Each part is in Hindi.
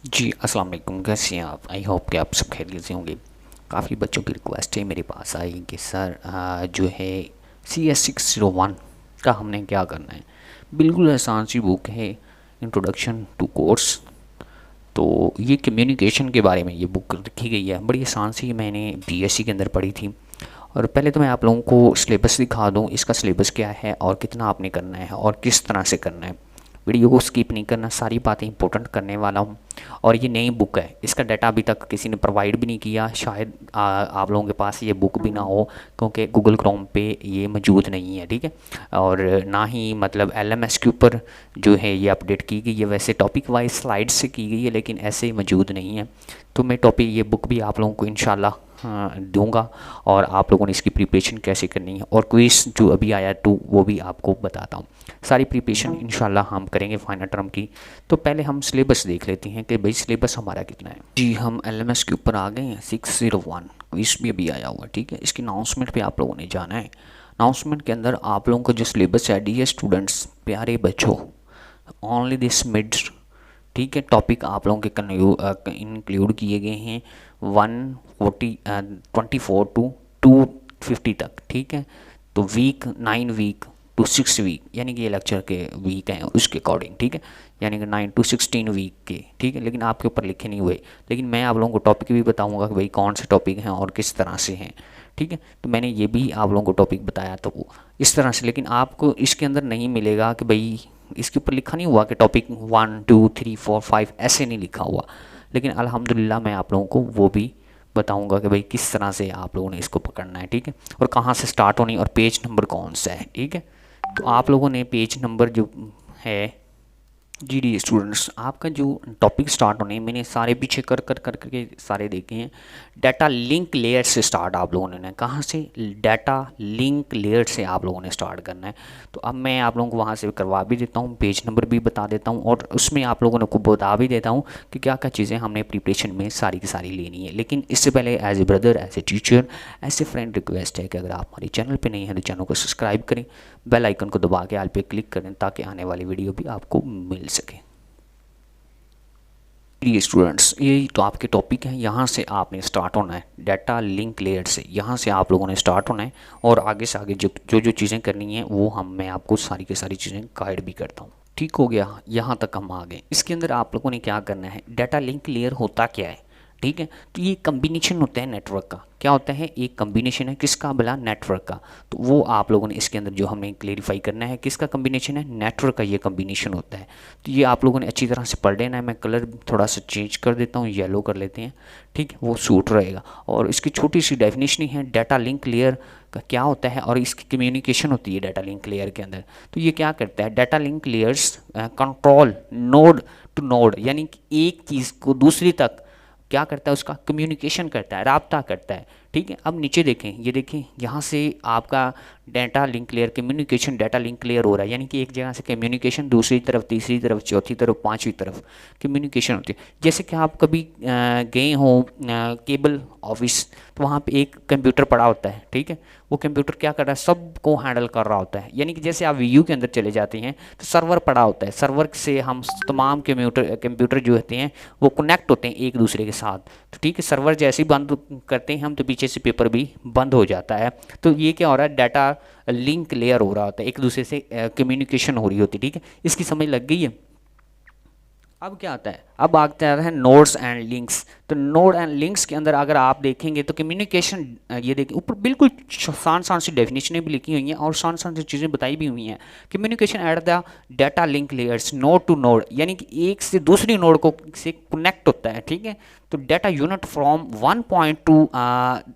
जी, अस्सलाम वालेकुम। कैसे हैं आप? आई होप कि आप सब खैरियत से होंगे। काफ़ी बच्चों की रिक्वेस्ट है मेरे पास आई कि सर जो है CS601 का हमने क्या करना है। बिल्कुल आसान सी बुक है, इंट्रोडक्शन टू कोर्स। तो ये कम्युनिकेशन के बारे में ये बुक लिखी गई है, बड़ी आसान सी, मैंने BSc के अंदर पढ़ी थी। और पहले तो मैं आप लोगों को सिलेबस दिखा दूँ, इसका सिलेबस क्या है और कितना आपने करना है और किस तरह से करना है। वीडियो को स्किप नहीं करना, सारी बातें इंपॉर्टेंट करने वाला हूँ। और ये नई बुक है, इसका डाटा अभी तक किसी ने प्रोवाइड भी नहीं किया, शायद आप लोगों के पास ये बुक भी ना हो, क्योंकि गूगल क्रोम पे ये मौजूद नहीं है, ठीक है। और ना ही मतलब LMS के ऊपर जो है ये अपडेट की गई है। वैसे टॉपिक वाइज स्लाइड से की गई है, लेकिन ऐसे ही मौजूद नहीं है। तो मैं टॉपिक ये बुक भी आप लोगों को इंशाल्लाह दूंगा, और आप लोगों ने इसकी प्रिपरेशन कैसे करनी है और क्विज जो अभी आया टू वो भी आपको बताता हूँ। सारी प्रिपरेशन इंशाल्लाह हम करेंगे फाइनल टर्म की। तो पहले हम सिलेबस देख लेते हैं कि भाई सिलेबस हमारा कितना है। जी, हम LMS के ऊपर आ गए हैं। 601 क्विज भी अभी आया हुआ, ठीक है। इसकी अनाउंसमेंट पे आप लोगों ने जाना है। अनाउंसमेंट के अंदर आप लोगों का जो सिलेबस है, डियर स्टूडेंट्स, प्यारे बच्चों, ओनली दिस मिड, ठीक है, टॉपिक आप लोगों के इंक्लूड किए गए हैं 124 टू 250 तक, ठीक है। तो वीक 9 वीक टू 6 वीक, यानी कि ये लेक्चर के वीक हैं उसके अकॉर्डिंग, ठीक है। यानी कि 9 टू 16 वीक के, ठीक है। लेकिन आपके ऊपर लिखे नहीं हुए, लेकिन मैं आप लोगों को टॉपिक भी बताऊंगा कि भाई कौन से टॉपिक हैं और किस तरह से हैं, ठीक है। तो मैंने ये भी आप लोगों को टॉपिक बताया तो इस तरह से, लेकिन आपको इसके अंदर नहीं मिलेगा कि भाई इसके ऊपर लिखा नहीं हुआ कि टॉपिक 1 2 3 4 5, ऐसे नहीं लिखा हुआ। लेकिन अल्हम्दुलिल्लाह मैं आप लोगों को वो भी बताऊंगा कि भाई किस तरह से आप लोगों ने इसको पकड़ना है, ठीक है। और कहाँ से स्टार्ट होनी और पेज नंबर कौन सा है, ठीक है। तो आप लोगों ने पेज नंबर जो है, जी डी स्टूडेंट्स, आपका जो टॉपिक स्टार्ट होने, मैंने सारे पीछे कर कर कर करके सारे देखे हैं। डाटा लिंक लेयर से स्टार्ट आप लोगों ने, कहाँ से, डाटा लिंक लेयर से आप लोगों ने स्टार्ट करना है। तो अब मैं आप लोगों को वहाँ से करवा भी देता हूँ, पेज नंबर भी बता देता हूँ, और उसमें आप लोगों को बता भी देता हूँ कि क्या क्या चीज़ें हमने प्रिपरेशन में सारी की सारी लेनी है। लेकिन इससे पहले as a brother, as a teacher, as a friend request है कि अगर आप हमारे चैनल पर नहीं हैं तो चैनल को सब्सक्राइब करें, बेल आइकन को दबा के ऑल पे क्लिक करें, ताकि आने वाली वीडियो भी आपको मिल सके। प्रिय स्टूडेंट्स, यही तो आपके टॉपिक हैं, यहाँ से आपने स्टार्ट होना है, डाटा लिंक लेयर से, यहाँ से आप लोगों ने स्टार्ट होना है। और आगे से आगे जो चीज़ें करनी हैं वो मैं आपको सारी की सारी चीज़ें गाइड भी करता हूँ। ठीक हो गया, यहाँ तक हम आ गए। इसके अंदर आप लोगों ने क्या करना है, डाटा लिंक लेयर होता क्या है, ठीक है। तो ये कम्बिनेशन होता है नेटवर्क का। क्या होता है, एक कम्बिनेशन है किसका, भला, नेटवर्क का। तो वो आप लोगों ने इसके अंदर जो हमने क्लेरिफाई करना है, किसका कम्बिनेशन है, नेटवर्क का ये कम्बिनेशन होता है। तो ये आप लोगों ने अच्छी तरह से पढ़ लेना है। मैं कलर थोड़ा सा चेंज कर देता हूँ, येलो कर लेते हैं, ठीक है, वो सूट रहेगा। और इसकी छोटी सी डेफिनेशन ही है, डाटा लिंक लेयर का क्या होता है और इसकी कम्युनिकेशन होती है डाटा लिंक लेयर के अंदर। तो ये क्या करता है, data link layers control node to node, यानी कि एक चीज़ को दूसरी तक क्या करता है, उसका कम्युनिकेशन करता है, राब्ता करता है, ठीक है। अब नीचे देखें, ये देखें, यहाँ से आपका data link layer, communication data link layer हो रहा है, यानी कि एक जगह से कम्युनिकेशन दूसरी तरफ, तीसरी तरफ, चौथी तरफ, पांचवी तरफ कम्युनिकेशन होती है। जैसे कि आप कभी गए हों केबल ऑफिस, तो वहाँ पे एक कंप्यूटर पड़ा होता है, ठीक है। वो कंप्यूटर क्या कर रहा है, सबको हैंडल कर रहा होता है। यानी कि जैसे आप VU के अंदर चले जाते हैं तो सर्वर पड़ा होता है, सर्वर से हम तमाम कंप्यूटर जो होते हैं वो कनेक्ट होते हैं एक दूसरे के साथ। तो ठीक है, सर्वर जैसे ही बंद करते हैं हम तो पीछे से पेपर भी बंद हो जाता है। तो ये क्या हो रहा है, डाटा लिंक लेयर हो रहा होता है, एक दूसरे से कम्युनिकेशन हो रही होती है, ठीक है। इसकी समझ लग गई है। अब क्या आता है, अब आता है नोड्स एंड लिंक्स। तो नोड एंड लिंक्स के अंदर अगर आप देखेंगे तो कम्युनिकेशन, ये देखिए ऊपर बिल्कुल सान सान सी डेफिनेशनें भी लिखी हुई हैं और सान सान सी चीज़ें बताई भी हुई हैं। Communication at the data link layers, node to node, यानी कि एक से दूसरी नोड को से कनेक्ट होता है, ठीक है। तो data unit from 1.2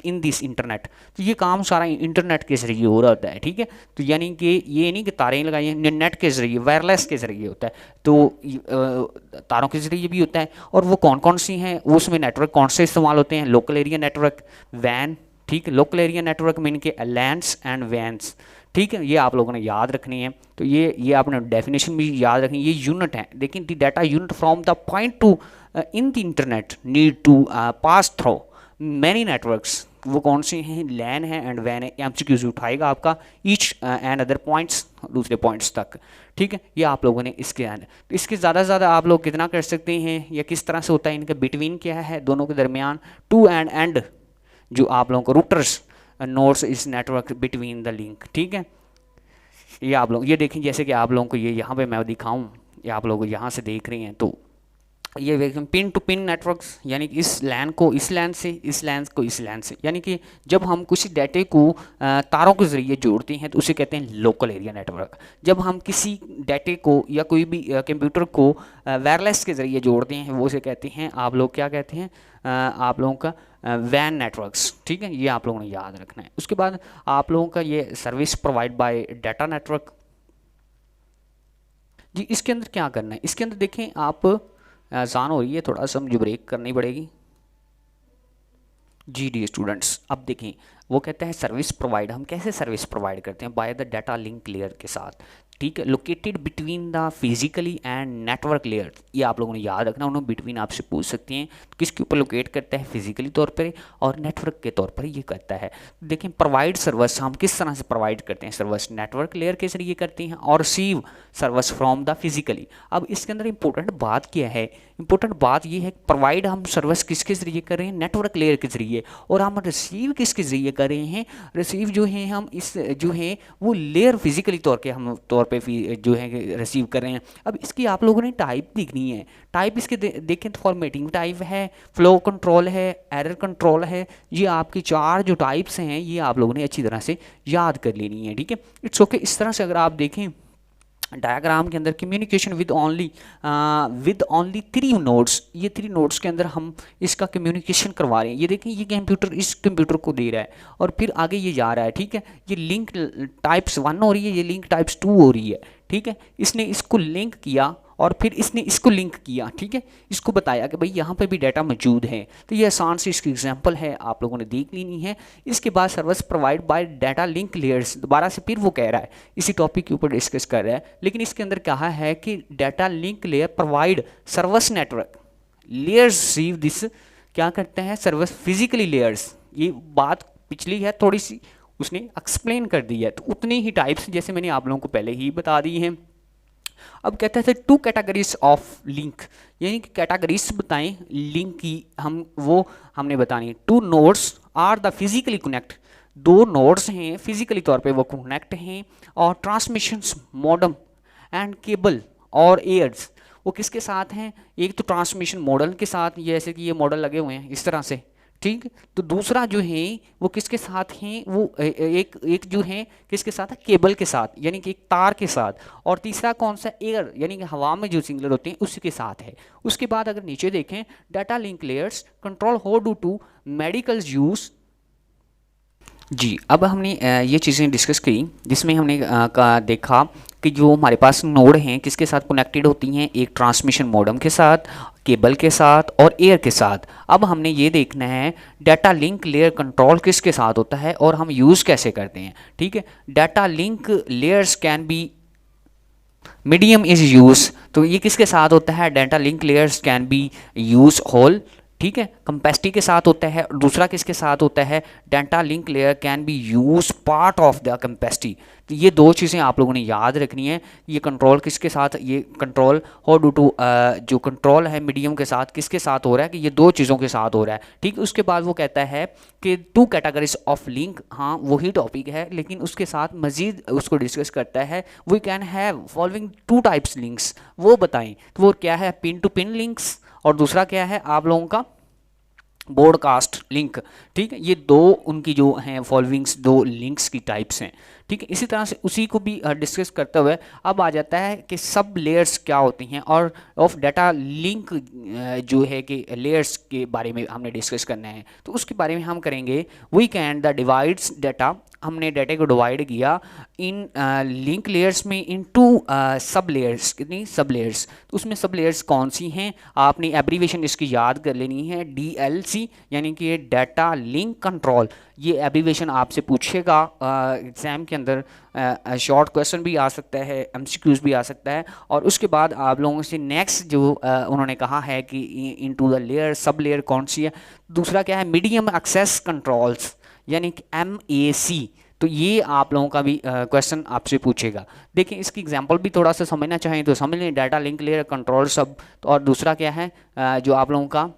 in this internet. तो ये काम सारा इंटरनेट के जरिए हो रहा होता है, ठीक है। तो यानी कि ये नहीं कि तारें लगाई हैं, नेट के जरिए, वायरलेस के जरिए होता है। तो तारों के जरिए भी होता है। और वो कौन कौन सी हैं, उसमें नेटवर्क कौन से इस्तेमाल होते हैं, लोकल एरिया नेटवर्क, वैन, ठीक है। लोकल एरिया नेटवर्क मीन के लैंड्स एंड वैन्स, ठीक है। ये आप लोगों ने याद रखनी है। तो ये आपने डेफिनेशन भी याद रखनी, ये यूनिट है। लेकिन the data unit from the point to in the internet need to pass through many networks, वो कौन से हैं, लैन है एंड वैन है। एमसीक्यूज उठाएगा आपका ईच एंड अदर पॉइंट्स, दूसरे पॉइंट्स तक, ठीक है। ये आप लोगों ने इसके आने, तो इसके ज़्यादा से ज़्यादा आप लोग कितना कर सकते हैं या किस तरह से होता है, इनका बिटवीन क्या है, दोनों के दरमियान टू एंड जो आप लोगों को रूटर्स नोड्स इस नेटवर्क बिटवीन द लिंक, ठीक है। ये आप लोग ये देखें, जैसे कि आप लोगों को ये यहाँ पे मैं दिखाऊं, ये आप लोग यहाँ से देख रहे हैं, तो ये देखें पिन टू पिन नेटवर्क्स, यानी कि इस लैन को इस लैन से, इस लैन को इस लैन से, यानी कि जब हम किसी डाटे को तारों के ज़रिए जोड़ते हैं तो उसे कहते हैं लोकल एरिया नेटवर्क। जब हम किसी डाटे को या कोई भी कंप्यूटर को वायरलेस के ज़रिए जोड़ते हैं वो उसे कहते हैं, आप लोग क्या कहते हैं, आप लोगों का वैन नेटवर्क्स, ठीक है। ये आप लोगों ने याद रखना है। उसके बाद आप लोगों का ये service provide by data network. जी इसके अंदर क्या करना है, इसके अंदर देखें आप, आसान हो रही है, थोड़ा सा मुझे ब्रेक करनी पड़ेगी। जी डी स्टूडेंट्स, अब देखें वो कहता है सर्विस प्रोवाइड, हम कैसे सर्विस प्रोवाइड करते हैं, by the data link layer के साथ, ठीक है, located between the physically and network layer. ये आप लोगों ने याद रखना, उन्होंने बिटवीन आपसे पूछ सकती हैं, किसके ऊपर लोकेट करता है, फिजिकली तौर पर और नेटवर्क के तौर पर ये करता है। देखें प्रोवाइड सर्विस हम किस तरह से प्रोवाइड करते हैं, सर्विस नेटवर्क लेयर के जरिए करते हैं और receive service from the physically. अब इसके अंदर इंपॉर्टेंट बात क्या है, इंपॉर्टेंट बात ये है प्रोवाइड हम सर्विस किसके जरिए कर रहे हैं, नेटवर्क लेयर के जरिए, और हम रिसीव किसके जरिए कर रहे हैं, रिसीव जो है हम इस जो है वो लेयर फिजिकली तौर पे जो है रिसीव कर रहे हैं। अब इसकी आप लोगों ने टाइप देखनी है, टाइप इसके देखें तो फॉर्मेटिंग टाइप है, फ्लो कंट्रोल है, एरर कंट्रोल है। ये आपकी चार जो टाइप्स हैं ये आप लोगों ने अच्छी तरह से याद कर लेनी है, ठीक है। It's okay. इस तरह से अगर आप देखें डायग्राम के अंदर कम्युनिकेशन विद ओनली 3 नोड्स, ये 3 नोड्स के अंदर हम इसका कम्युनिकेशन करवा रहे हैं। ये देखें ये कंप्यूटर इस कंप्यूटर को दे रहा है और फिर आगे ये जा रहा है, ठीक है। ये लिंक टाइप्स 1 हो रही है, ये लिंक टाइप्स 2 हो रही है, ठीक है। इसने इसको लिंक किया और फिर इसने इसको लिंक किया, ठीक है। इसको बताया कि भाई यहाँ पे भी डाटा मौजूद है। तो ये आसान सी इसकी एग्जांपल है, आप लोगों ने देख लेनी है। इसके बाद service provide by data link layers, दोबारा से फिर वो कह रहा है, इसी टॉपिक के ऊपर डिस्कस कर रहा है, लेकिन इसके अंदर कहा है कि data link layer provide service network layers receive this, क्या करते हैं, सर्विस फिजिकली लेयर्स। ये बात पिछली है, थोड़ी सी उसने एक्सप्लेन कर दी है, तो उतनी ही टाइप्स जैसे मैंने आप लोगों को पहले ही बता दी हैं। अब कहते हैं 2 कैटेगरीज ऑफ लिंक, यानी कि कैटेगरीज बताएं लिंक की, हमने बतानी। 2 nodes are the physically connect, 2 नोड्स हैं फिजिकली तौर पे वो कनेक्ट हैं, और ट्रांसमिशन मॉडम एंड केबल और एयर्स, वो किसके साथ हैं, एक तो ट्रांसमिशन मॉडल के साथ, जैसे कि ये मॉडल लगे हुए हैं इस तरह से, ठीक। तो दूसरा जो है वो किसके साथ हैं, वो एक जो है किसके साथ है, केबल के साथ, यानी कि एक तार के साथ, और तीसरा कौन सा, एयर, यानी कि हवा में जो सिग्नल होते हैं उसके साथ है। उसके बाद अगर नीचे देखें, data link layers control how do to medical use. जी अब हमने ये चीज़ें डिस्कस की, जिसमें हमने देखा कि जो हमारे पास नोड हैं किसके साथ कनेक्टेड होती हैं, एक ट्रांसमिशन मॉडम के साथ, केबल के साथ और एयर के साथ। अब हमने ये देखना है डाटा लिंक लेयर कंट्रोल किसके साथ होता है और हम यूज़ कैसे करते हैं, ठीक है। Data link layers can be medium is use, तो ये किसके साथ होता है, data link layers can be use whole, ठीक है, कंपेसिटी के साथ होता है। दूसरा किसके साथ होता है, data link layer can be use part of the capacity. तो ये 2 चीज़ें आप लोगों ने याद रखनी है। ये कंट्रोल किसके साथ, ये कंट्रोल हाउ डू टू जो कंट्रोल है मीडियम के साथ किसके साथ हो रहा है, कि ये 2 चीज़ों के साथ हो रहा है, ठीक। उसके बाद वो कहता है कि 2 कैटेगरीज ऑफ लिंक, हाँ वही टॉपिक है लेकिन उसके साथ मजीद उसको डिस्कस करता है। We can have following 2 types links, वो बताएं। तो वो क्या है, पिन टू पिन लिंक्स, और दूसरा क्या है आप लोगों का ब्रॉडकास्ट लिंक, ठीक है। ये 2 उनकी जो हैं फॉलोइंग्स 2 लिंक्स की टाइप्स हैं, ठीक है। इसी तरह से उसी को भी डिस्कस करते हुए अब आ जाता है कि सब लेयर्स क्या होती हैं, और ऑफ डाटा लिंक जो है कि लेयर्स के बारे में हमने डिस्कस करना है। तो उसके बारे में हम करेंगे, we can the divides data, हमने डाटा को डिवाइड किया इन लिंक लेयर्स में इन 2 सब लेयर्स, कितनी सब लेयर्स। तो उसमें सब लेयर्स कौन सी हैं, आपने एब्रीवेशन इसकी याद कर लेनी है, DLC यानी कि डाटा लिंक कंट्रोल। ये एब्रीवेशन आपसे पूछेगा एग्जाम के अंदर शॉर्ट क्वेश्चन भी आ सकता है, एमसीक्यूज भी आ सकता है। और उसके बाद आप लोगों से नेक्स्ट जो उन्होंने कहा है कि into the layer sub layer कौन सी है, दूसरा क्या है मीडियम एक्सेस कंट्रोल्स यानी कि MAC। तो ये आप लोगों का भी क्वेश्चन आपसे पूछेगा। देखिए इसकी एग्जांपल भी थोड़ा सा समझना चाहें तो समझ लें, डाटा लिंक लेयर कंट्रोल सब। तो और दूसरा क्या है जो आप लोगों का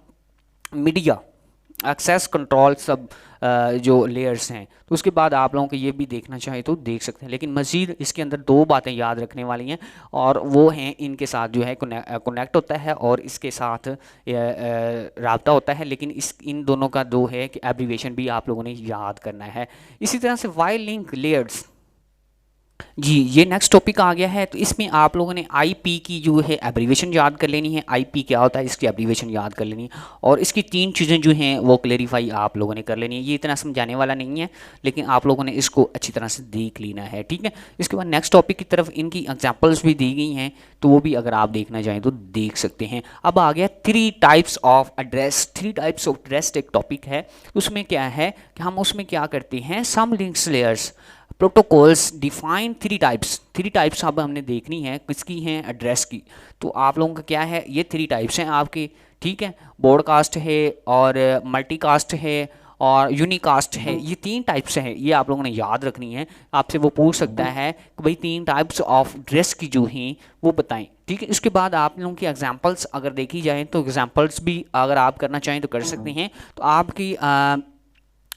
मीडिया एक्सेस कंट्रोल सब जो लेयर्स हैं। तो उसके बाद आप लोगों को ये भी देखना चाहे तो देख सकते हैं, लेकिन मज़ीद इसके अंदर दो बातें याद रखने वाली हैं, और वो हैं इनके साथ जो है कनेक्ट होता है और इसके साथ राब्ता होता है, लेकिन इन दोनों का दो है कि एब्रीवेशन भी आप लोगों ने याद करना है। इसी तरह से वाई लिंक लेयर्स, जी ये नेक्स्ट टॉपिक आ गया है। तो इसमें आप लोगों ने आईपी की जो है एब्रीवेशन याद कर लेनी है, आईपी क्या होता है इसकी एब्रीवेशन याद कर लेनी है, और इसकी तीन चीज़ें जो हैं वो क्लेरिफाई आप लोगों ने कर लेनी है। ये इतना समझाने वाला नहीं है, लेकिन आप लोगों ने इसको अच्छी तरह से देख लेना है, ठीक है। इसके बाद नेक्स्ट टॉपिक की तरफ इनकी एग्जाम्पल्स भी दी गई हैं, तो वो भी अगर आप देखना चाहें तो देख सकते हैं। अब आ गया 3 types of address. 3 types of address एक टॉपिक है, उसमें क्या है कि हम उसमें क्या करते हैं, some links layers protocols define 3 types. 3 types अब हमने देखनी है किसकी हैं, एड्रेस की। तो आप लोगों का क्या है, ये 3 टाइप्स हैं आपके, ठीक है। ब्रॉडकास्ट है और मल्टीकास्ट है और यूनिकास्ट है, ये 3 टाइप्स हैं, ये आप लोगों ने याद रखनी है। आपसे वो पूछ सकता है कि भाई 3 टाइप्स ऑफ एड्रेस की जो हैं वो बताएं, ठीक है। इसके बाद आप लोगों की एग्जांपल्स अगर देखी जाए तो एग्जांपल्स भी अगर आप करना चाहें तो कर सकते हैं। तो आपकी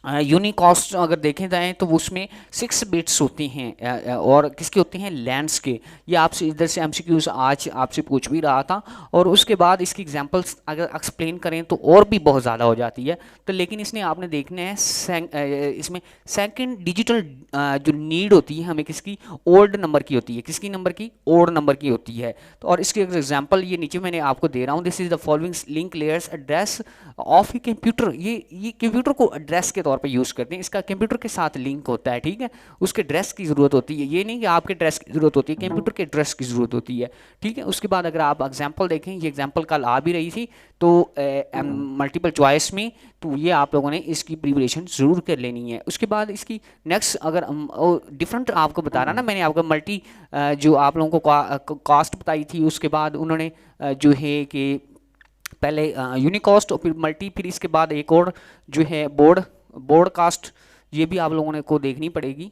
यूनिकास्ट अगर देखें जाएँ तो उसमें 6 बिट्स होती हैं और किसके होते हैं, लैंड्स के। ये आपसे इधर से एमसीक्यूज आज आपसे पूछ भी रहा था, और उसके बाद इसकी एग्जांपल्स अगर एक्सप्लेन करें तो और भी बहुत ज़्यादा हो जाती है। तो लेकिन इसने आपने देखना है इसमें सेकंड डिजिटल जो नीड होती है हमें किसकी, ओल्ड नंबर की होती है, किसकी नंबर की, ओल्ड नंबर की होती है। तो और इसके एग्जाम्पल ये नीचे मैंने आपको दे रहा हूँ, this is the following link layers address of a computer. ये कंप्यूटर को एड्रेस के तौर पे यूज़ करते हैं, इसका कंप्यूटर के साथ लिंक होता है, ठीक है। उसके ड्रेस की ज़रूरत होती है, ये नहीं कि आपके ड्रेस की ज़रूरत होती है, कंप्यूटर के ड्रेस की ज़रूरत होती है, ठीक है। उसके बाद अगर आप एग्जांपल देखें, ये एग्जांपल कल आ भी रही थी तो मल्टीपल चॉइस में, तो ये आप लोगों ने इसकी प्रिपरेशन ज़रूर कर लेनी है। उसके बाद इसकी नेक्स्ट अगर डिफरेंट आपको बता रहा ना मैंने आपको मल्टी जो आप लोगों को कास्ट बताई थी, उसके बाद उन्होंने जो है कि पहले यूनिकास्ट और फिर मल्टी, फिर इसके बाद एक और जो है ब्रॉडकास्ट, ये भी आप लोगों ने को देखनी पड़ेगी।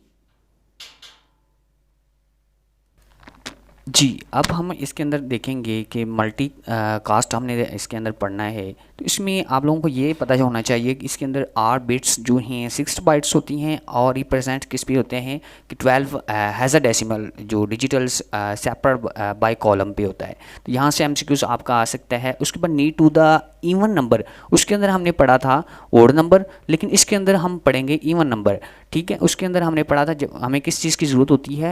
जी अब हम इसके अंदर देखेंगे कि मल्टी कास्ट हमने इसके अंदर पढ़ना है। तो इसमें आप लोगों को ये पता होना चाहिए कि इसके अंदर 8 बिट्स जो हैं 6 बाइट्स होती हैं, और रिप्रेजेंट किस पे होते हैं कि 12 हेक्साडेसिमल जो डिजिटल्स सेपरेट बाय कॉलम पे होता है। तो यहाँ से एमसीक्यूज आपका आ सकता है। उसके बाद need to the even number, उसके अंदर हमने पढ़ा था ओड नंबर, लेकिन इसके अंदर हम पढ़ेंगे इवन नंबर, ठीक है। उसके अंदर हमने पढ़ा था जब हमें किस चीज़ की ज़रूरत होती है,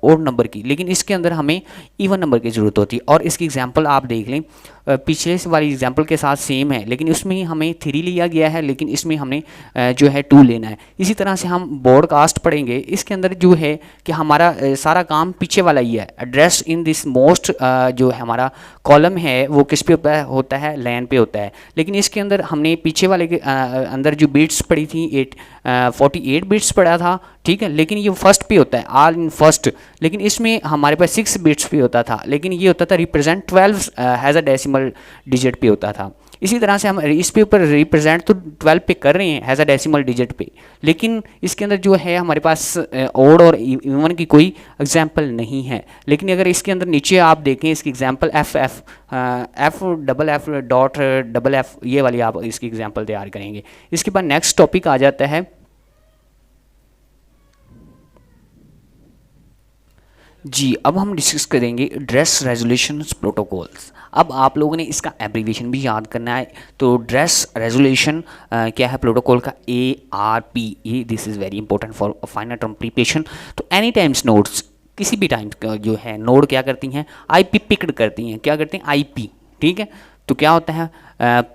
ओड नंबर की, लेकिन इसके अंदर हमें इवन नंबर की ज़रूरत होती है। और इसकी एग्जांपल आप देख लें, पिछले वाली एग्जांपल के साथ सेम है, लेकिन उसमें हमें 3 लिया गया है, लेकिन इसमें हमने जो है 2 लेना है। इसी तरह से हम ब्रॉडकास्ट पढ़ेंगे, इसके अंदर जो है कि हमारा सारा काम पीछे वाला ही है। एड्रेस इन दिस मोस्ट जो है हमारा कॉलम है वो किस पे होता है, लैन पे होता है, लेकिन इसके अंदर हमने पीछे वाले के अंदर जो बिट्स पढ़ी थी 48 बिट्स पढ़ा था, ठीक है। लेकिन ये फर्स्ट पे होता है, ऑल इन फर्स्ट, लेकिन इसमें हमारे पास 6 बिट्स पे होता था, लेकिन ये होता था रिप्रेजेंट 12 हेक्साडेसिमल डिजिट पे होता था। इसी तरह से हम इस पे ऊपर रिप्रेजेंट तो 12 पे कर रहे हैं हेक्साडेसिमल डिजिट पे, लेकिन इसके अंदर जो है हमारे पास ओड और इवन की कोई एग्जांपल नहीं है। लेकिन अगर इसके अंदर नीचे आप देखें इसकी एग्जांपल FF ये वाली आप इसकी एग्जांपल तैयार करेंगे। इसके बाद नेक्स्ट टॉपिक आ जाता है, जी अब हम डिस्कस करेंगे एड्रेस रेजोल्यूशन प्रोटोकॉल्स। अब आप लोगों ने इसका एब्रीविएशन भी याद करना है। तो एड्रेस रेजोल्यूशन क्या है प्रोटोकॉल का, ARP, ये this is very important for final term preparation. तो एनी टाइम्स नोड्स, किसी भी टाइम जो है नोड क्या करती हैं, IP पिक्ड करती हैं, क्या करती हैं, IP, ठीक है। तो क्या होता है,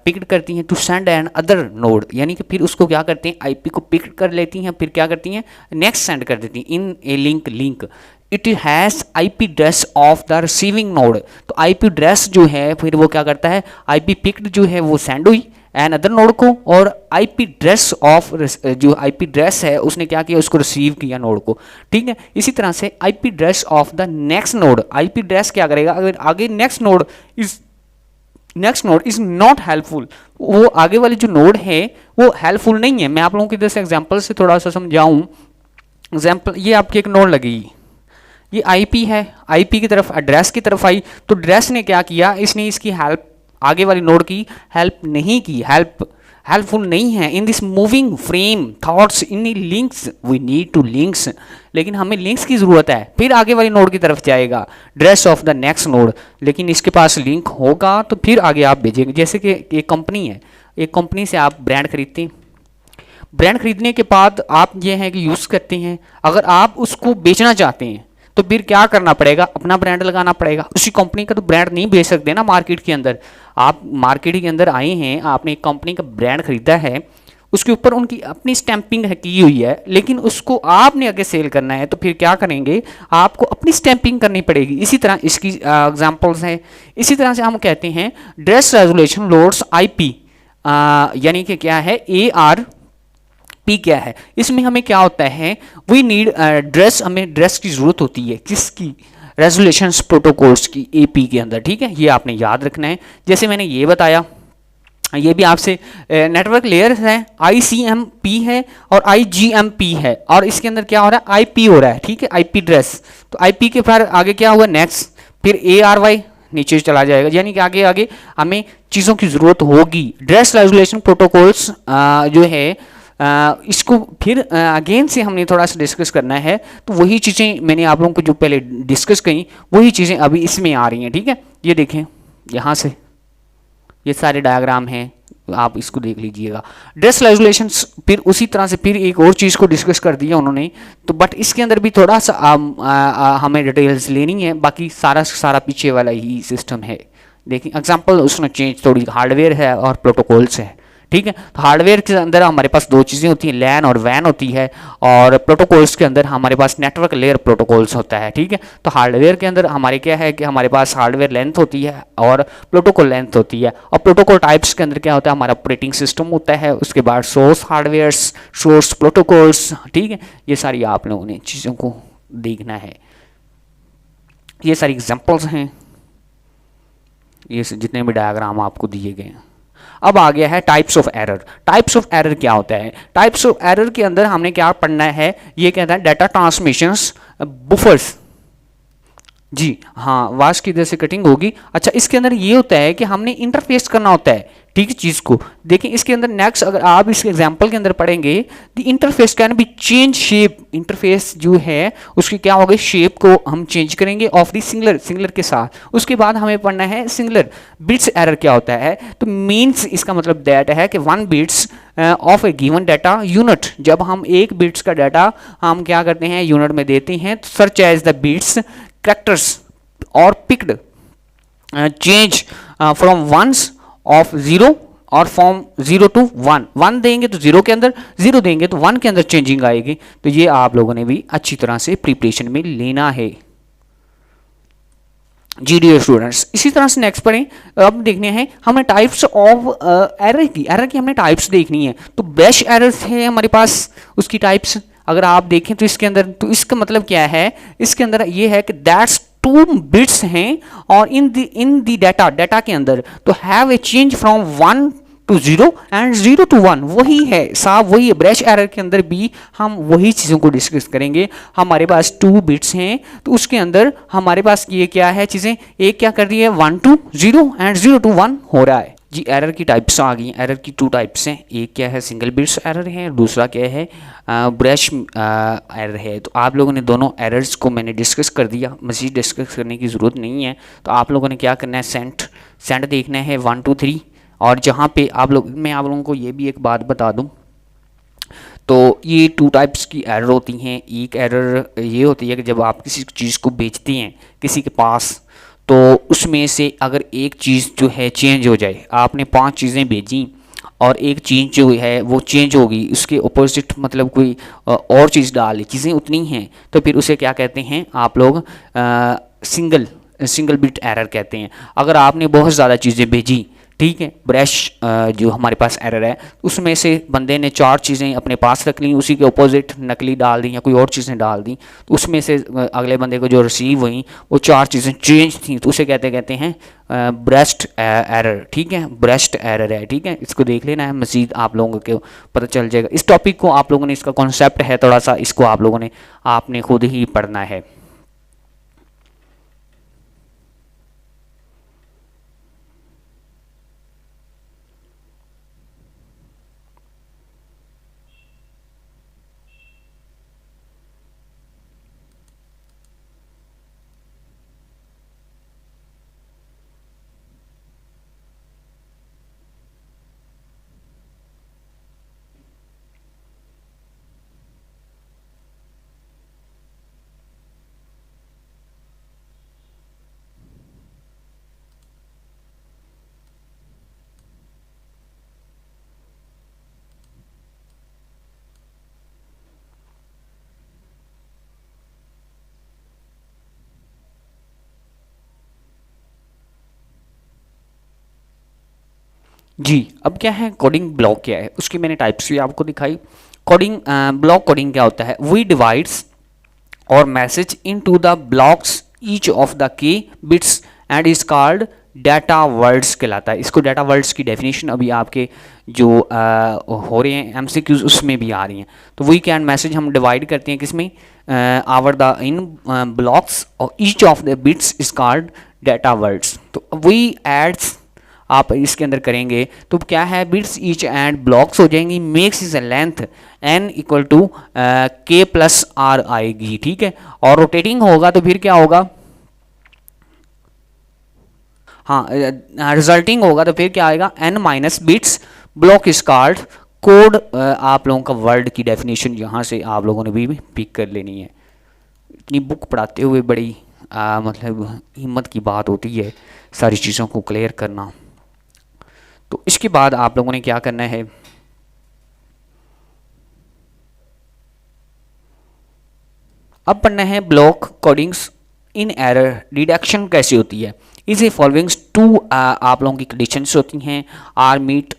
पिक्ड करती हैं to send another node, यानी कि फिर उसको क्या करते हैं, IP को पिक्ड कर लेती हैं, फिर क्या करती हैं, नेक्स्ट सेंड कर देती हैं in a link. It has IP address of the receiving node. तो IP एड्रेस जो है फिर वो क्या करता है, IP पिक्ड जो है वो सेंड हुई एन अदर नोड को, और आईपी एड्रेस ऑफ जो आईपी एड्रेस है उसने क्या किया, उसको रिसीव किया नोड को, ठीक है। इसी तरह से IP address of the next node, IP address क्या करेगा, अगर आगे next node is not helpful, वो आगे वाली जो नोड है वो हेल्पफुल नहीं है। मैं आप लोगों की जैसे एग्जांपल से थोड़ा सा समझाऊं। एग्जांपल, ये आपकी एक नोड लगेगी, ये आईपी है, आईपी की तरफ एड्रेस की तरफ आई, तो एड्रेस ने क्या किया, इसने इसकी हेल्प आगे वाली नोड की हेल्प नहीं की, हेल्पफुल नहीं है। In this moving frame thoughts in links we need to links, लेकिन हमें लिंक्स की ज़रूरत है, फिर आगे वाली नोड की तरफ जाएगा dress of the next node, लेकिन इसके पास लिंक होगा तो फिर आगे आप भेजेंगे। जैसे कि एक कंपनी है, एक कंपनी से आप ब्रांड खरीदते हैं, ब्रांड खरीदने के बाद आप ये है कि यूज़ करते हैं, अगर आप उसको बेचना चाहते हैं तो फिर क्या करना पड़ेगा, अपना ब्रांड लगाना पड़ेगा। उसी कंपनी का तो ब्रांड नहीं बेच सकते ना मार्केट के अंदर। आप मार्केट के अंदर आए हैं, आपने एक कंपनी का ब्रांड खरीदा है, उसके ऊपर उनकी अपनी स्टैंपिंग की हुई है, लेकिन उसको आपने आगे सेल करना है तो फिर क्या करेंगे, आपको अपनी स्टैंपिंग करनी पड़ेगी। इसी तरह इसकी एग्जांपल्स हैं। इसी तरह से हम कहते हैं ड्रेस रेजोल्यूशन लोड्स आईपी, यानी कि क्या है, AR पी क्या है, इसमें हमें क्या होता है, वी नीड ड्रेस, हमें ड्रेस की ज़रूरत होती है, किसकी, रेजोल्यूशंस प्रोटोकॉल्स की, AP के अंदर, ठीक है। ये आपने याद रखना है। जैसे मैंने ये बताया, ये भी आपसे नेटवर्क लेयर है, ICMP है और IGMP है, और इसके अंदर क्या हो रहा है, IP हो रहा है, ठीक है, IP ड्रेस। तो IP के फिर आगे क्या हुआ, नेक्स्ट, फिर ARY नीचे चला जाएगा, यानी कि आगे आगे हमें चीज़ों की ज़रूरत होगी। ड्रेस रेजोल्यूशन प्रोटोकॉल्स जो है इसको फिर अगेन से हमने थोड़ा सा डिस्कस करना है, तो वही चीज़ें मैंने आप लोगों को जो पहले डिस्कस करी वही चीज़ें अभी इसमें आ रही हैं, ठीक है। ये देखें, यहाँ से ये सारे डायग्राम हैं, आप इसको देख लीजिएगा। ड्रेस रेजोल्यूशंस, फिर उसी तरह से फिर एक और चीज़ को डिस्कस कर दिया उन्होंने, तो बट इसके अंदर भी थोड़ा सा हमें डिटेल्स लेनी है, बाकी सारा पीछे वाला ही सिस्टम है। देखिए एग्जांपल, उसमें चेंज थोड़ी हार्डवेयर है और प्रोटोकॉल्स है, ठीक है। तो हार्डवेयर के अंदर हमारे पास दो चीज़ें होती हैं, लैन और वैन होती है, और प्रोटोकॉल्स के अंदर हमारे पास नेटवर्क लेयर प्रोटोकॉल्स होता है, ठीक है। तो हार्डवेयर के अंदर हमारे क्या है कि हमारे पास हार्डवेयर लेंथ होती है और प्रोटोकॉल लेंथ होती है, और प्रोटोकॉल टाइप्स के अंदर क्या होता है, हमारा ऑपरेटिंग सिस्टम होता है, उसके बाद सोर्स हार्डवेयर, सोर्स प्रोटोकॉल्स, ठीक है। ये सारी आप लोगों ने चीज़ों को देखना है। ये सारी एग्जाम्पल्स हैं, ये जितने भी डायग्राम आपको दिए गए हैं। अब आ गया है types of error. Types of error क्या होता है, टाइप्स ऑफ एरर के अंदर हमने क्या पढ़ना है, ये कहता है डाटा ट्रांसमिशंस बुफर्स, जी हाँ, वाश की इधर से कटिंग होगी। अच्छा, इसके अंदर ये होता है कि हमने इंटरफेस करना होता है, ठीक है, चीज़ को। देखिए इसके अंदर नेक्स्ट अगर आप इस एग्जांपल के अंदर पढ़ेंगे, the interface can be change shape, interface जो है उसकी क्या होगा, शेप को हम चेंज करेंगे ऑफ दी सिंगलर के साथ। उसके बाद हमें पढ़ना है सिंगलर बिट्स एरर क्या होता है। तो मीन्स इसका मतलब दैट है कि 1 bits of A given data unit, जब हम एक बिट्स का डाटा हम क्या करते हैं, यूनिट में देते हैं, तो search as the bits characters और picked change from ones of 0 और फ्रॉम 0 to 1, 1 देंगे तो 0 के अंदर, 0 देंगे तो 1 के अंदर चेंजिंग आएगी। तो ये आप लोगों ने भी अच्छी तरह से प्रिपरेशन में लेना है जी डियर स्टूडेंट्स। इसी तरह से नेक्स्ट पढ़ें, अब देखने हैं हमें टाइप्स ऑफ एरर की हमने टाइप्स देखनी है। तो बैश एरर्स है हमारे पास, उसकी टाइप्स अगर आप देखें तो इसके अंदर, तो इसका मतलब क्या है, इसके अंदर ये है कि दैट्स 2 बिट्स हैं और इन दी डाटा के अंदर तो have a change from 1 to 0 and 0 to 1, वही है साहब, वही है। ब्रैश एरर के अंदर भी हम वही चीज़ों को डिस्कस करेंगे। हमारे पास 2 बिट्स हैं तो उसके अंदर हमारे पास ये क्या है चीज़ें, एक क्या कर रही है 1 to 0 एंड 0 to 1 हो रहा है जी। एरर की टाइप्स आ गई, एरर की 2 टाइप्स हैं, एक क्या है सिंगल बिट्स एरर है, दूसरा क्या है ब्रश एरर है। तो आप लोगों ने दोनों एरर्स को मैंने डिस्कस कर दिया, मज़ीद डिस्कस करने की ज़रूरत नहीं है। तो आप लोगों ने क्या करना है, सेंट देखना है 1 2 3, और जहाँ पे मैं आप लोगों को ये भी एक बात बता दूँ, तो ये 2 टाइप्स की एरर होती हैं। एक एरर ये होती है कि जब आप किसी चीज़ को बेचते हैं किसी के पास, तो उसमें से अगर एक चीज़ जो है चेंज हो जाए, आपने 5 चीज़ें भेजी और एक चीज़ जो है वो चेंज होगी, उसके अपोजिट मतलब कोई और चीज़ डाली, चीज़ें उतनी हैं, तो फिर उसे क्या कहते हैं आप लोग, सिंगल बिट एरर कहते हैं। अगर आपने बहुत ज़्यादा चीज़ें भेजी, ठीक है। ब्रश जो हमारे पास एरर है उसमें से बंदे ने 4 चीज़ें अपने पास रख ली, उसी के ऑपोजिट नकली डाल दी या कोई और चीज़ें डाल दी, तो उसमें से अगले बंदे को जो रिसीव हुई वो 4 चीज़ें चेंज थी, तो उसे कहते हैं ब्रेस्ट एरर। ठीक है, ब्रेस्ट एरर है। ठीक है, इसको देख लेना है, मज़ीद आप लोगों को पता चल जाएगा। इस टॉपिक को आप लोगों ने, इसका कॉन्सेप्ट है थोड़ा सा, इसको आप लोगों ने आपने खुद ही पढ़ना है। जी, अब क्या है, कोडिंग ब्लॉक क्या है, उसकी मैंने टाइप्स भी आपको दिखाई। कोडिंग ब्लॉक कोडिंग क्या होता है, वी डिवाइड्स और message into the blocks each of the key bits and is called data words कहलाता है। इसको डाटा वर्ड्स की डेफिनेशन अभी आपके जो हो रहे हैं एमसीक्यूज उसमें भी आ रही हैं। तो वी कैन मैसेज हम डिवाइड करते हैं किसमें, आवर द इन ब्लॉक्स और each of the bits is called data words. तो वी एड्स आप इसके अंदर करेंगे तो क्या है, बिट्स ईच एंड ब्लॉक्स हो जाएंगी, makes is a length n equal to k plus r आएगी। ठीक है, और रोटेटिंग होगा तो फिर क्या होगा, हाँ रिजल्टिंग होगा तो फिर क्या आएगा, n minus bits block is called code. आप लोगों का वर्ड की डेफिनेशन यहाँ से आप लोगों ने भी पिक कर लेनी है। इतनी बुक पढ़ाते हुए बड़ी मतलब हिम्मत की बात होती है सारी चीज़ों को क्लियर करना। तो इसके बाद आप लोगों ने क्या करना है, अब पढ़ना है ब्लॉक कोडिंग्स इन एरर डिटेक्शन कैसे होती है। इसे फॉलोइंग्स टू आप लोगों की कंडीशंस होती हैं, आर मीट,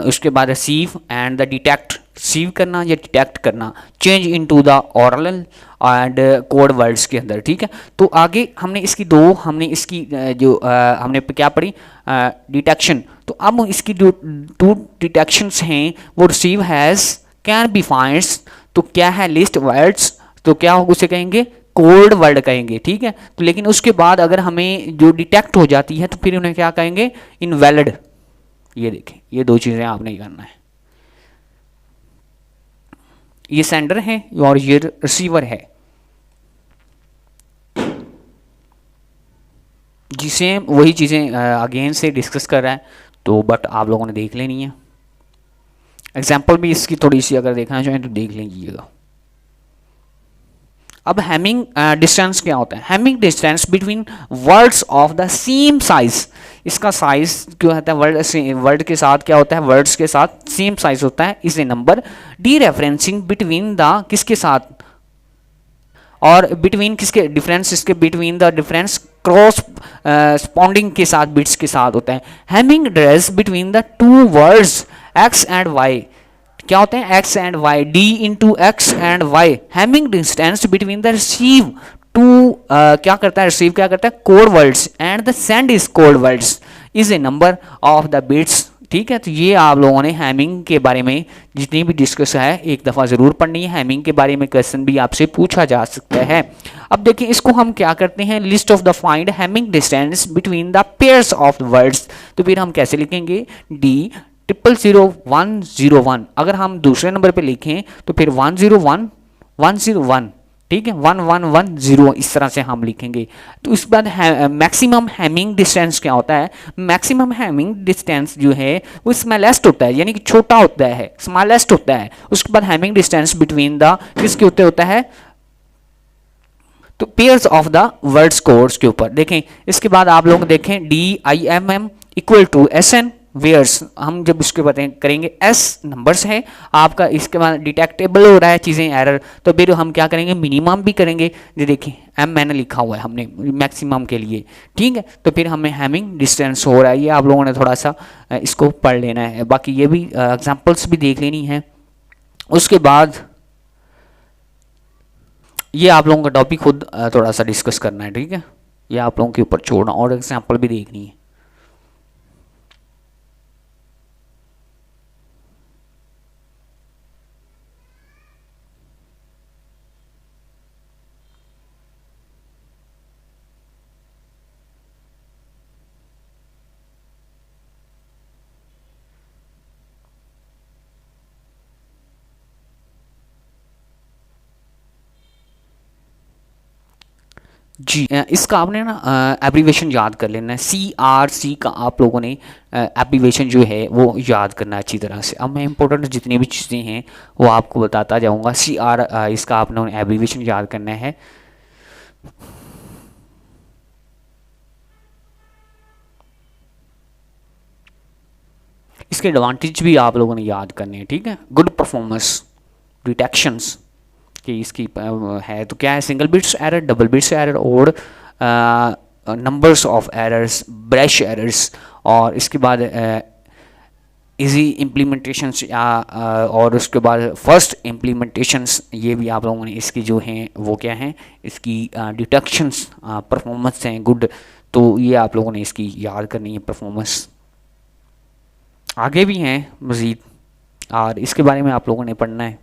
उसके बाद receive and the detect, receive करना या डिटेक्ट करना, change into the oral and code words के अंदर। ठीक है, तो आगे हमने इसकी हमने इसकी हमने क्या पढ़ी, डिटेक्शन। तो अब इसकी जो 2 डिटेक्शंस हैं वो receive has, can be finds, तो क्या है लिस्ट वर्ड्स, तो क्या होगा उसे कहेंगे कोड वर्ड कहेंगे। ठीक है, तो लेकिन उसके बाद अगर हमें जो डिटेक्ट हो जाती है तो फिर उन्हें क्या कहेंगे, इनवैलिड। ये देखें, ये 2 चीज़ें आपने करना है, ये सेंडर है और ये रिसीवर है। जी सेम वही चीज़ें अगेन से डिस्कस कर रहा है, तो बट आप लोगों ने देख लेनी है। एग्जाम्पल भी इसकी थोड़ी सी अगर देखना चाहें तो देख लीजिएगा। अब हैमिंग डिस्टेंस क्या होता है, Hamming distance between words of the same size. इसका साइज क्यों होता है, वर्ड के साथ क्या होता है, वर्ड्स के साथ सेम साइज होता है, is a number. D referencing between the किसके साथ, और बिटवीन किसके, डिफरेंस इसके between the difference corresponding के साथ बिट्स के साथ होता है। Hamming dress between the 2 words x and y, क्या होते हैं x and y, d into x and y. Hamming distance between the receive two, क्या करता है रिसीव, क्या करता है code words and the send is code words is a number of the bits. ठीक है, तो ये आप लोगों ने हैमिंग के बारे में जितनी भी डिस्कस है एक दफ़ा ज़रूर पढ़नी है। हैमिंग के बारे में क्वेश्चन भी आपसे पूछा जा सकता है। अब देखिए इसको हम क्या करते हैं, list of the find Hamming distance between the pairs of words. तो फिर हम कैसे लिखेंगे, डी 000101। अगर हम दूसरे नंबर पे लिखें तो फिर 101 101, ठीक है 1110, इस तरह से हम लिखेंगे। तो उसके बाद मैक्सिमम हैमिंग डिस्टेंस क्या होता है, मैक्सिमम हैमिंग डिस्टेंस जो है वो स्मॉलेस्ट होता है, यानी कि छोटा होता है, स्मॉलेस्ट होता है। उसके बाद हैमिंग डिस्टेंस बिटवीन द किसके होता है, तो pairs of the words codes के ऊपर देखें। इसके बाद आप लोग देखें DIMM equal to SN, where's हम जब इसके बातें करेंगे, एस नंबर्स है आपका, इसके बाद डिटेक्टेबल हो रहा है चीज़ें एरर, तो फिर हम क्या करेंगे, मिनिमम भी करेंगे। ये देखिए एम मैंने लिखा हुआ है हमने मैक्सिमम के लिए, ठीक है। तो फिर हमें हैमिंग डिस्टेंस हो रहा है, ये आप लोगों ने थोड़ा सा इसको पढ़ लेना है, बाकी ये भी एग्जाम्पल्स भी देख लेनी है। उसके बाद ये आप लोगों का टॉपिक खुद थोड़ा सा डिस्कस करना है, ठीक है। ये आप लोगों के ऊपर छोड़ना और एग्जाम्पल भी देखनी है। जी इसका आपने ना एब्रीवेशन याद कर लेना है, CRC का आप लोगों ने एब्रीवेशन जो है वो याद करना है अच्छी तरह से। अब मैं इंपॉर्टेंट जितनी भी चीज़ें हैं वो आपको बताता जाऊंगा। इसका आपने एब्रीवेशन याद करना है। इसके एडवांटेज भी आप लोगों ने याद करने हैं, ठीक है। गुड परफॉर्मेंस डिटेक्शंस कि इसकी है तो क्या है, single bits error, double bits error और numbers of errors, burst errors, और इसके बाद इजी इम्प्लीमेंटेशंस या और उसके बाद फर्स्ट इम्प्लीमेंटेशंस, ये भी आप लोगों ने इसकी जो हैं वो क्या हैं, इसकी डिटेक्शंस परफॉर्मेंस हैं गुड, तो ये आप लोगों ने इसकी याद करनी है परफॉर्मेंस। आगे भी हैं मज़ीद और इसके बारे में आप लोगों ने पढ़ना है।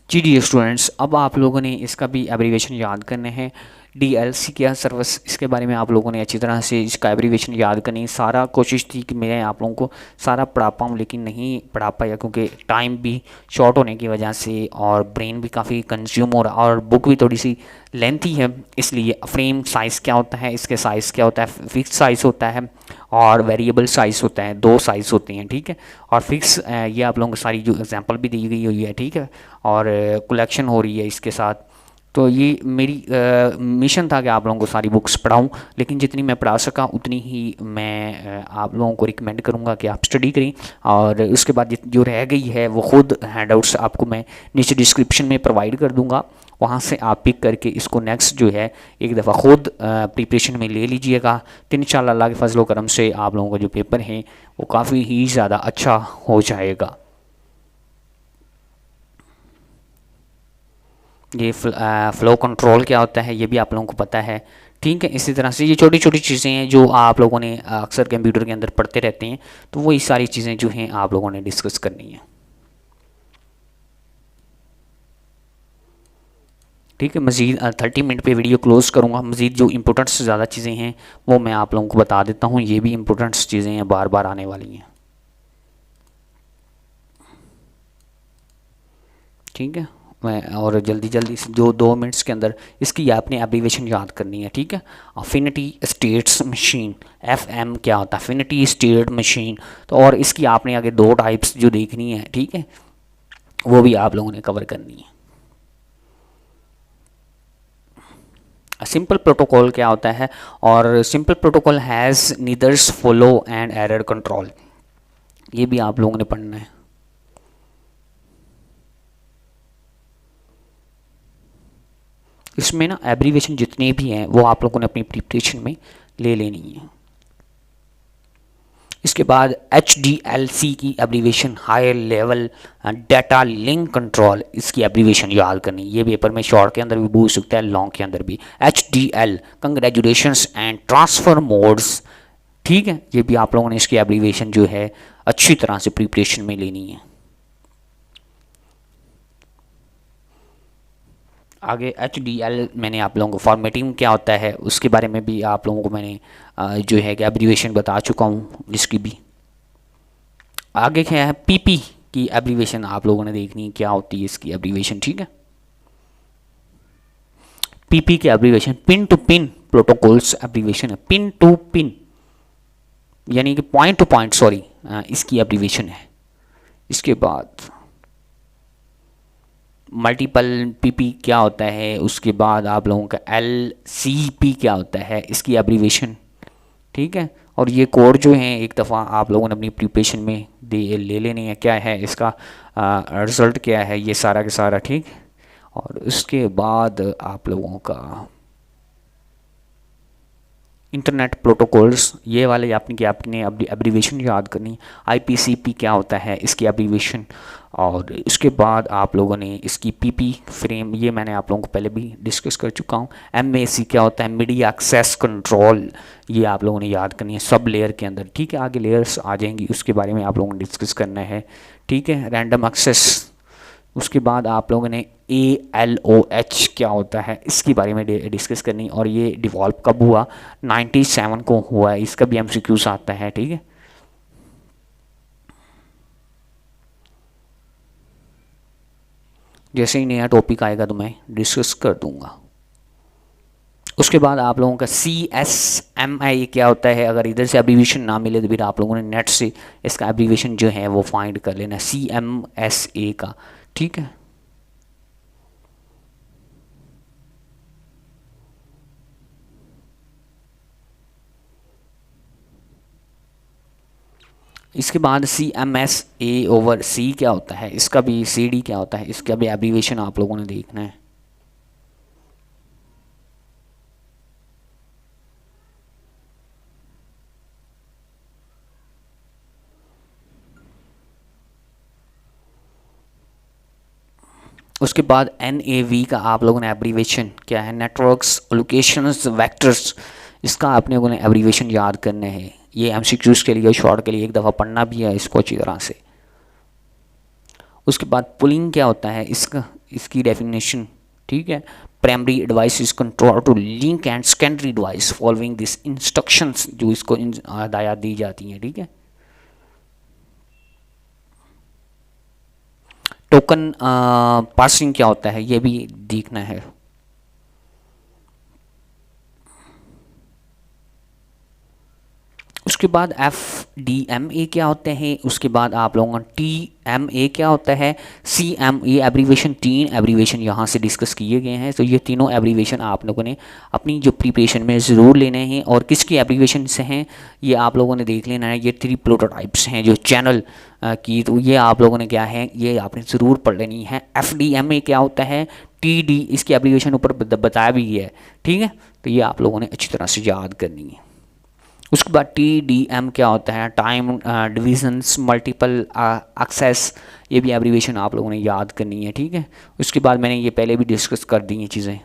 जी डी स्टूडेंट्स, अब आप लोगों ने इसका भी एब्रीवेशन याद करने हैं। DLC क्या सर्विस, इसके बारे में आप लोगों ने अच्छी तरह से इसका एब्रीवेशन याद करनी है। सारा कोशिश थी कि मैं आप लोगों को सारा पढ़ा पाऊँ, लेकिन नहीं पढ़ा पाया क्योंकि टाइम भी शॉर्ट होने की वजह से और ब्रेन भी काफ़ी कंज्यूम हो रहा और बुक भी थोड़ी सी लेंथी है। इसलिए फ्रेम साइज़ क्या होता है, इसके साइज़ क्या होता है, फिक्स साइज़ होता है और वेरिएबल साइज़ होता है, दो साइज़ होते हैं, ठीक है। और फिक्स ये आप लोगों को सारी जो एग्जांपल भी दी गई हुई है, ठीक है, और कलेक्शन हो रही है इसके साथ। तो ये मेरी मिशन था कि आप लोगों को सारी बुक्स पढ़ाऊँ, लेकिन जितनी मैं पढ़ा सका उतनी ही मैं आप लोगों को रिकमेंड करूँगा कि आप स्टडी करें। और उसके बाद जो रह गई है वो ख़ुद हैंडआउट्स आपको मैं नीचे डिस्क्रिप्शन में प्रोवाइड कर दूँगा, वहाँ से आप पिक करके इसको नेक्स्ट जो है एक दफ़ा ख़ुद प्रिपरेशन में ले लीजिएगा। तो इंशाल्लाह अल्लाह के फजल करम से आप लोगों का जो पेपर है वो काफ़ी ही ज़्यादा अच्छा हो जाएगा। ये फ़्लो कंट्रोल क्या होता है ये भी आप लोगों को पता है, ठीक है। इसी तरह से ये छोटी छोटी चीज़ें हैं जो आप लोगों ने अक्सर कंप्यूटर के अंदर पढ़ते रहते हैं, तो वही सारी चीज़ें जो हैं आप लोगों ने डिस्कस करनी है, ठीक है। मज़ीद 30 मिनट पे वीडियो क्लोज़ करूँगा। मज़ीद जो इंपॉर्टेंट्स ज़्यादा चीज़ें हैं वो मैं आप लोगों को बता देता हूँ, ये भी इंपॉर्टेंट्स चीज़ें हैं, बार बार आने वाली हैं, ठीक है। मैं और जल्दी जल्दी से जो 2 मिनट्स के अंदर इसकी आपने एब्रीवेशन याद करनी है, ठीक है। अफिनिटी स्टेट्स मशीन, FM क्या होता है, अफिनिटी स्टेट मशीन। तो और इसकी आपने आगे 2 टाइप्स जो देखनी है, ठीक है, वो भी आप लोगों ने कवर करनी है। सिंपल प्रोटोकॉल क्या होता है, और simple protocol has neither's follow and error control, ये भी आप लोगों ने पढ़ना है। इसमें ना एब्रीवेशन जितने भी हैं वो आप लोगों ने अपनी प्रिपरेशन में ले लेनी है। इसके बाद HDLC की abbreviation higher level data link control, इसकी एब्रीवेशन याद करनी, ये पेपर में शॉर्ट के अंदर भी पूछ सकता है, लॉन्ग के अंदर भी। HDL congratulations and transfer modes, ठीक है, ये भी आप लोगों ने इसकी एब्रीवेशन जो है अच्छी तरह से प्रिपरेशन में लेनी है। आगे HDL मैंने आप लोगों को फॉर्मेटिंग क्या होता है उसके बारे में भी आप लोगों को मैंने जो है कि एब्रीवेशन बता चुका हूँ इसकी भी। आगे क्या है PP की एब्रीवेशन आप लोगों ने देखनी है क्या होती है इसकी एब्रीवेशन, ठीक है। PP की abbreviation pin to pin protocols abbreviation है, पिन टू पिन यानी कि पॉइंट टू पॉइंट, सॉरी, इसकी एब्रीवेशन है। इसके बाद मल्टीपल PP क्या होता है, उसके बाद आप लोगों का LCP क्या होता है, इसकी एब्रीवेशन, ठीक है। और ये कोड जो हैं एक दफ़ा आप लोगों ने अपनी प्रिपरेशन में ले लेने हैं, क्या है इसका रिज़ल्ट क्या है, ये सारा के सारा, ठीक। और उसके बाद आप लोगों का इंटरनेट प्रोटोकॉल्स, ये वाले आपने एब्रीवेशन याद करनी। IPCP क्या होता है, इसकी एब्रीवेशन। और इसके बाद आप लोगों ने इसकी PP फ्रेम, ये मैंने आप लोगों को पहले भी डिस्कस कर चुका हूँ। MAC क्या होता है, मीडिया एक्सेस कंट्रोल, ये आप लोगों ने याद करनी है सब लेयर के अंदर, ठीक है। आगे लेयर्स आ जाएंगी उसके बारे में आप लोगों ने डिस्कस करना है, ठीक है। रैंडम एक्सेस, उसके बाद आप लोगों ने ALOH क्या होता है इसके बारे में डिस्कस करनी। और ये डिवॉल्व कब हुआ, 97 को हुआ है, इसका भी MCQs आता है, ठीक है। जैसे ही नया टॉपिक आएगा तो मैं डिस्कस कर दूंगा। उसके बाद आप लोगों का CSMI क्या होता है, अगर इधर से एब्रीवेशन ना मिले तो फिर आप लोगों ने नेट से इसका एब्रीवेशन जो है वो फाइंड कर लेना, CMSA का, ठीक है। इसके बाद CMSA/C क्या होता है, इसका भी CD क्या होता है, इसका भी एब्रीवेशन आप लोगों ने देखना है। उसके बाद NAV का आप लोगों ने एब्रीवेशन क्या है, नेटवर्क्स लोकेशंस वेक्टर्स, इसका आप लोगों ने एब्रीवेशन याद करने हैं। ये MCQs के लिए शॉर्ट के लिए एक दफ़ा पढ़ना भी है इसको अच्छी तरह से। उसके बाद पुलिंग क्या होता है, इसकी डेफिनेशन, ठीक है। Primary device is control to link and secondary device following this instructions, जो इसको हदायत दी जाती हैं, ठीक है। टोकन पासिंग क्या होता है ये भी देखना है। उसके बाद FDMA क्या होते हैं, उसके बाद आप लोगों का TMA क्या होता है, CMA एब्रीवेशन, 3 एब्रीवेशन यहाँ से डिस्कस किए गए हैं। तो ये तीनों एब्रीवेशन आप लोगों ने अपनी जो प्रिपरेशन में ज़रूर लेने हैं। और किसकी एब्रीवेशन से हैं ये आप लोगों ने देख लेना है। ये 3 प्रोटोटाइप्स हैं जो चैनल की, तो ये आप लोगों ने क्या है ये आपने ज़रूर पढ़ लेनी है। FDMA क्या होता है, TD, इसकी एब्रीवेशन ऊपर बताया भी है, ठीक है। तो ये आप लोगों ने अच्छी तरह से याद करनी है। उसके बाद TDM क्या होता है, टाइम डिविजन्स मल्टीपल एक्सेस, ये भी एब्रीवेशन आप लोगों ने याद करनी है, ठीक है। उसके बाद मैंने ये पहले भी डिस्कस कर दी हैं चीज़ें।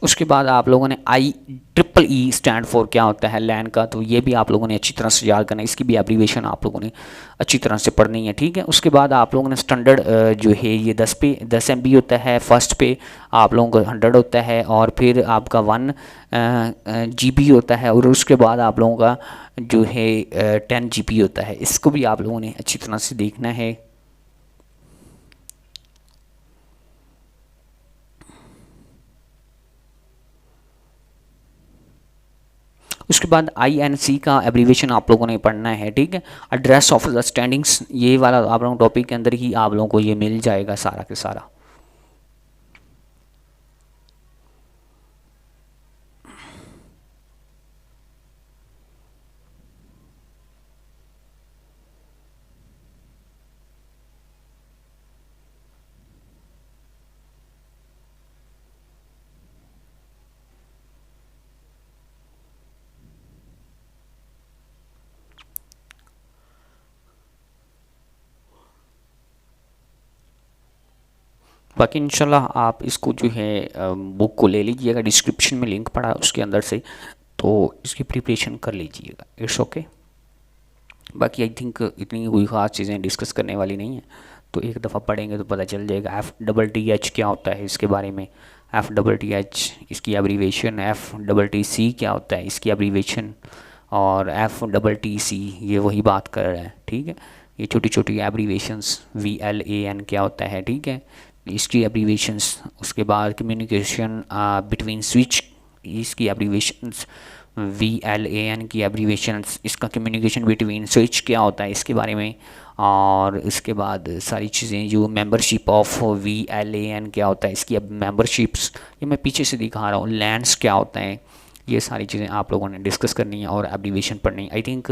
उसके बाद आप लोगों ने IEEE स्टैंड फॉर क्या होता है लैन का, तो ये भी आप लोगों ने अच्छी तरह से याद करना है, इसकी भी एब्रीवेशन आप लोगों ने अच्छी तरह से पढ़नी है, ठीक है। उसके बाद आप लोगों ने स्टैंडर्ड जो है ये 10 MB होता है, फर्स्ट पे आप लोगों को 100 होता है, और फिर आपका 1 GB होता है, और उसके बाद आप लोगों का जो है 10 GB होता है। इसको भी आप लोगों ने अच्छी तरह से देखना है। उसके बाद INC का एब्रीवेशन आप लोगों ने पढ़ना है, ठीक है। एड्रेस ऑफ द स्टैंडिंग्स, ये वाला आप लोगों टॉपिक के अंदर ही आप लोगों को ये मिल जाएगा सारा के सारा। बाकी इंशाल्लाह आप इसको जो है बुक को ले लीजिएगा, डिस्क्रिप्शन में लिंक पड़ा है उसके अंदर से, तो इसकी प्रिपरेशन कर लीजिएगा। It's okay. बाकी आई थिंक इतनी कोई ख़ास चीज़ें डिस्कस करने वाली नहीं है, तो एक दफ़ा पढ़ेंगे तो पता चल जाएगा। FTTH क्या होता है इसके बारे में, FTTH इसकी एब्रीवेशन, FTTC क्या होता है इसकी एब्रीवेशन, और FTTC ये वही बात कर रहा है, ठीक है। ये छोटी छोटी एब्रीवेशंस, VLAN क्या होता है, ठीक है, इसकी एब्रीवेशंस। उसके बाद कम्युनिकेशन बिटवीन स्विच, इसकी एब्रीवेशंस, VLAN की एब्रीवेशंस, इसका कम्युनिकेशन बिटवीन स्विच क्या होता है इसके बारे में। और इसके बाद सारी चीज़ें जो मेंबरशिप ऑफ VLAN क्या होता है इसकी अब मेंबरशिप्स, ये मैं पीछे से दिखा रहा हूँ। लैंड्स क्या होता है, ये सारी चीज़ें आप लोगों ने डिस्कस करनी है और एब्रीवेशन पढ़नी है। आई थिंक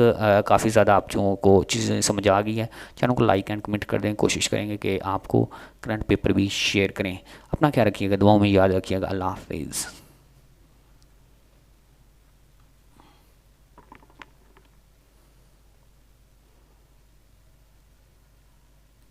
काफ़ी ज़्यादा आप लोगों को चीज़ें समझ आ गई है। चैनल को लाइक एंड कमेंट कर दें, कोशिश करेंगे कि आपको करंट पेपर भी शेयर करें। अपना ख्याल रखिएगा, दुआओं में याद रखिएगा। अल्लाह हाफिज़।